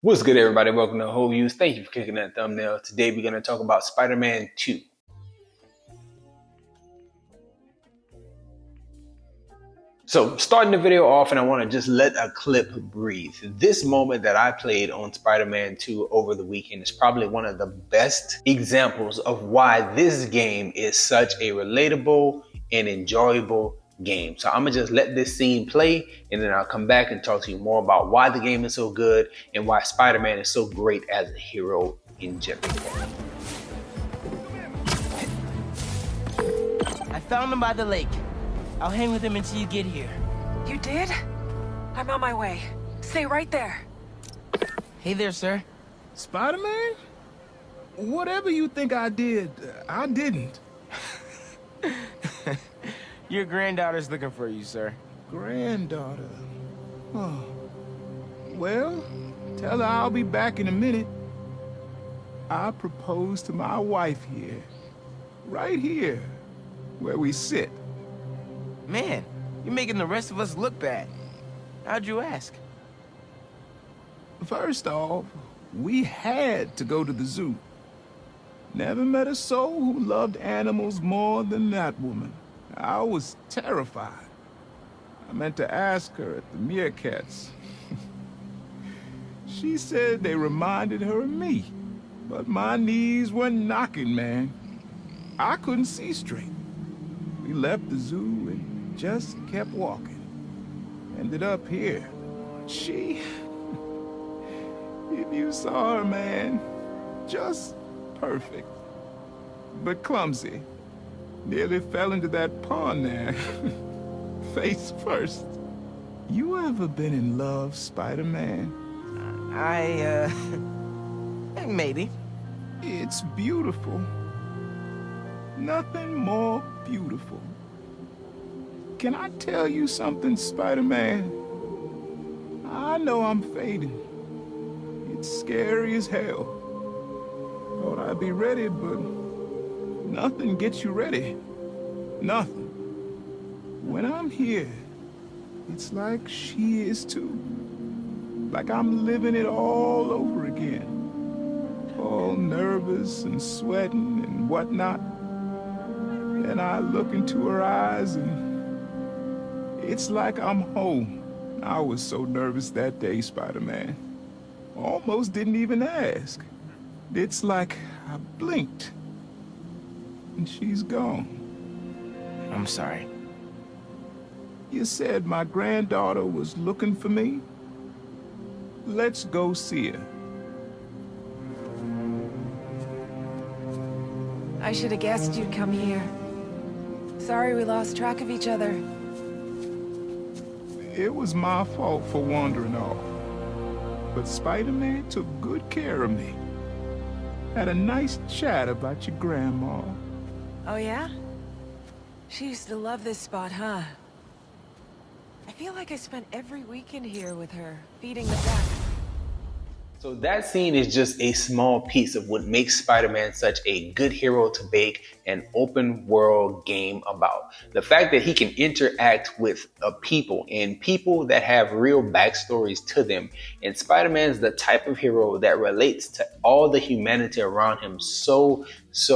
What's good, everybody? Welcome to Whole Use. Thank you for clicking that thumbnail. Today, we're going to talk about Spider-Man 2. So, starting the video off, and I want to just let a clip breathe. This moment that I played on Spider-Man 2 over the weekend is probably one of the best examples of why this game is such a relatable and enjoyable game. So I'm gonna just let this scene play, and then I'll come back and talk to you more about why the game is so good and why Spider-Man is so great as a hero in general. I found him by the lake. I'll hang with him until you get here. You did? I'm on my way. Stay right there. Hey there, sir. Spider-Man? Whatever you think I did, I didn't. Your granddaughter's looking for you, sir. Granddaughter. Oh. Well, tell her I'll be back in a minute. I proposed to my wife here. Right here, where we sit. Man, you're making the rest of us look bad. How'd you ask? First off, we had to go to the zoo. Never met a soul who loved animals more than that woman. I was terrified. I meant to ask her at the meerkats. She said they reminded her of me, but my knees were knocking, man. I couldn't see straight. We left the zoo and just kept walking. Ended up here. She... If you saw her, man, just perfect. But clumsy. Nearly fell into that pond there. Face first. You ever been in love, Spider-Man? Maybe. It's beautiful. Nothing more beautiful. Can I tell you something, Spider-Man? I know I'm fading. It's scary as hell. Thought I'd be ready, but nothing gets you ready. Nothing. When I'm here, it's like she is too. Like I'm living it all over again. All nervous and sweating and whatnot. And I look into her eyes and it's like I'm home. I was so nervous that day, Spider-Man. Almost didn't even ask. It's like I blinked and she's gone. I'm sorry. You said my granddaughter was looking for me? Let's go see her. I should have guessed you'd come here. Sorry we lost track of each other. It was my fault for wandering off. But Spider-Man took good care of me. Had a nice chat about your grandma. Oh yeah? She used to love this spot, huh? I feel like I spent every weekend here with her, feeding the duck. So that scene is just a small piece of what makes Spider-Man such a good hero to make an open world game about. The fact that he can interact with people and people that have real backstories to them. And Spider-Man's the type of hero that relates to all the humanity around him so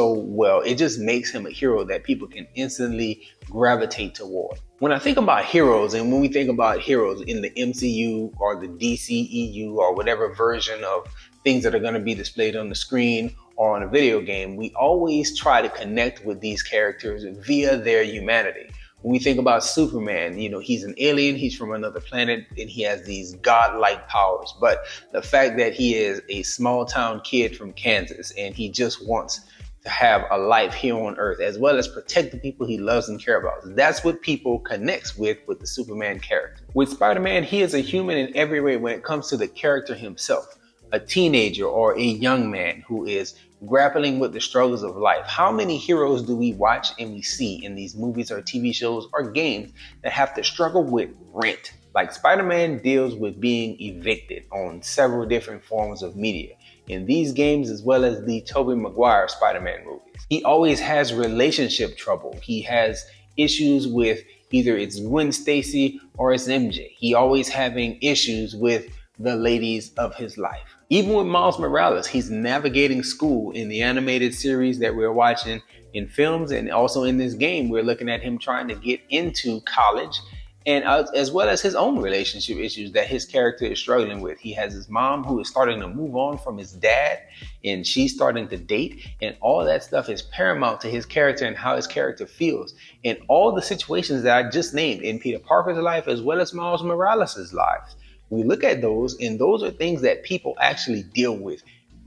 well. It just makes him a hero that people can instantly gravitate toward. When I think about heroes, and when we think about heroes in the MCU or the DCEU or whatever version of things that are going to be displayed on the screen or on a video game, we always try to connect with these characters via their humanity. When we think about Superman, you know, he's an alien, he's from another planet, and he has these godlike powers. But the fact that he is a small town kid from Kansas and he just wants to have a life here on Earth, as well as protect the people he loves and care about. That's what people connects with the Superman character. With Spider-Man, he is a human in every way when it comes to the character himself. A teenager or a young man who is grappling with the struggles of life. How many heroes do we watch and we see in these movies or TV shows or games that have to struggle with rent? Like Spider-Man deals with being evicted on several different forms of media in these games, as well as the Tobey Maguire Spider-Man movies. He always has relationship trouble. He has issues with either it's Gwen Stacy or it's MJ. He always having issues with the ladies of his life. Even with Miles Morales, he's navigating school in the animated series that we're watching in films, and also in this game, we're looking at him trying to get into college, and as well as his own relationship issues that his character is struggling with. He has his mom who is starting to move on from his dad, and she's starting to date, and all that stuff is paramount to his character and how his character feels. And all the situations that I just named in Peter Parker's life as well as Miles Morales' life, we look at those, and those are things that people actually deal with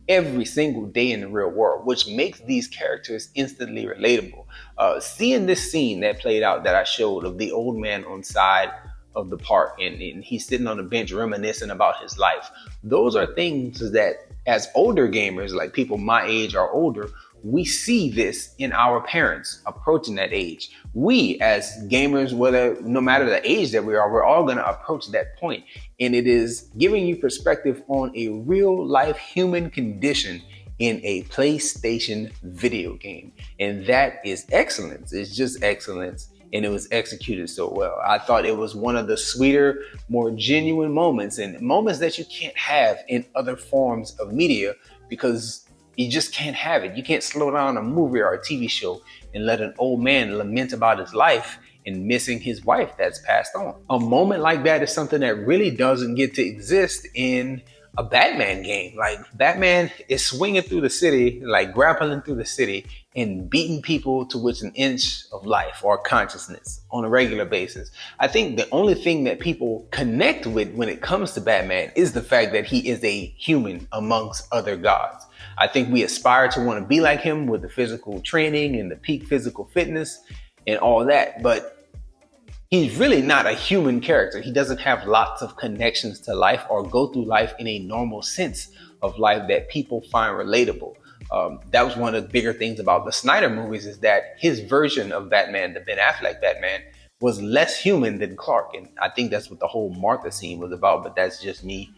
every single day in the real world, which makes these characters instantly relatable. Seeing this scene that played out that I showed of the old man on side of the park, and he's sitting on the bench reminiscing about his life, those are things that as older gamers, like people my age or older, we see this in our parents approaching that age. We as gamers, whether no matter the age that we are, we're all going to approach that point. And it is giving you perspective on a real life human condition in a PlayStation video game. And that is excellence. It's just excellence. And it was executed so well. I thought it was one of the sweeter, more genuine moments, and moments that you can't have in other forms of media, because you just can't have it. You can't slow down a movie or a TV show and let an old man lament about his life and missing his wife that's passed on. A moment like that is something that really doesn't get to exist in a Batman game. Like, Batman is swinging through the city, like grappling through the city and beating people to within an inch of life or consciousness on a regular basis. I think the only thing that people connect with when it comes to Batman is the fact that he is a human amongst other gods. I think we aspire to want to be like him with the physical training and the peak physical fitness and all that, but he's really not a human character. He doesn't have lots of connections to life or go through life in a normal sense of life that people find relatable. That was one of the bigger things about the Snyder movies, is that his version of Batman, the Ben Affleck Batman, was less human than Clark. And I think that's what the whole Martha scene was about, but that's just me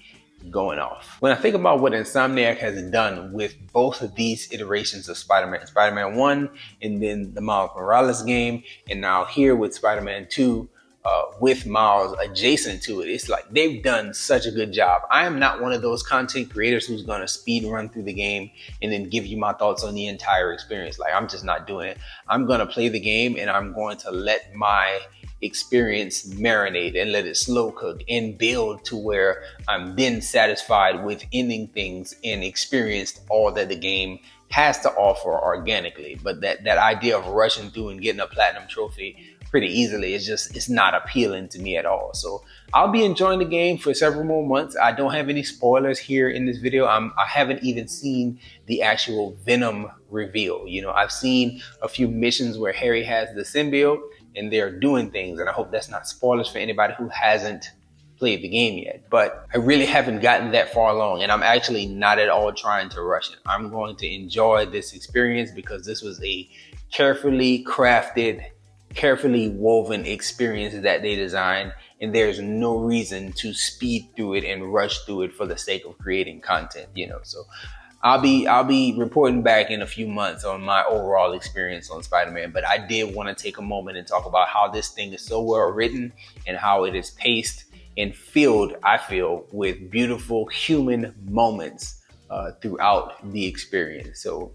going off. When I think about what Insomniac has done with both of these iterations of Spider-Man, Spider-Man 1 and then the Miles Morales game, and now here with Spider-Man 2, with Miles adjacent to it, it's like they've done such a good job. I am not one of those content creators who's going to speed run through the game and then give you my thoughts on the entire experience. Like, I'm just not doing it. I'm going to play the game and I'm going to let my experience marinate and let it slow cook and build to where I'm then satisfied with ending things and experienced all that the game has to offer organically. But that idea of rushing through and getting a platinum trophy pretty easily, it's not appealing to me at all. So I'll be enjoying the game for several more months. I don't have any spoilers here in this video. I haven't even seen the actual Venom reveal. You know, I've seen a few missions where Harry has the symbiote and they're doing things, and I hope that's not spoilers for anybody who hasn't played the game yet. But I really haven't gotten that far along, and I'm actually not at all trying to rush it. I'm going to enjoy this experience because this was a carefully crafted, carefully woven experience that they designed, and there's no reason to speed through it and rush through it for the sake of creating content, you know. So I'll be reporting back in a few months on my overall experience on Spider-Man, but I did want to take a moment and talk about how this thing is so well written and how it is paced and filled, I feel, with beautiful human moments throughout the experience. So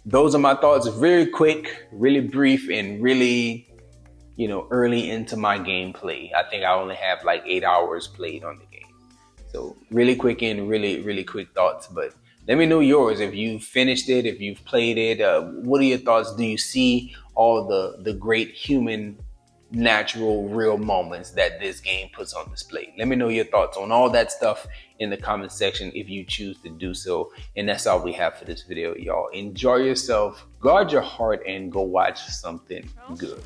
those are my thoughts. Very quick, really brief, and really, you know, early into my gameplay. I think I only have like 8 hours played on the game. So really quick and really quick thoughts, but let me know yours. If you've finished it, if you've played it, what are your thoughts? Do you see all the great human, natural, real moments that this game puts on display? Let me know your thoughts on all that stuff in the comment section if you choose to do so. And that's all we have for this video, y'all. Enjoy yourself, guard your heart, and go watch something good.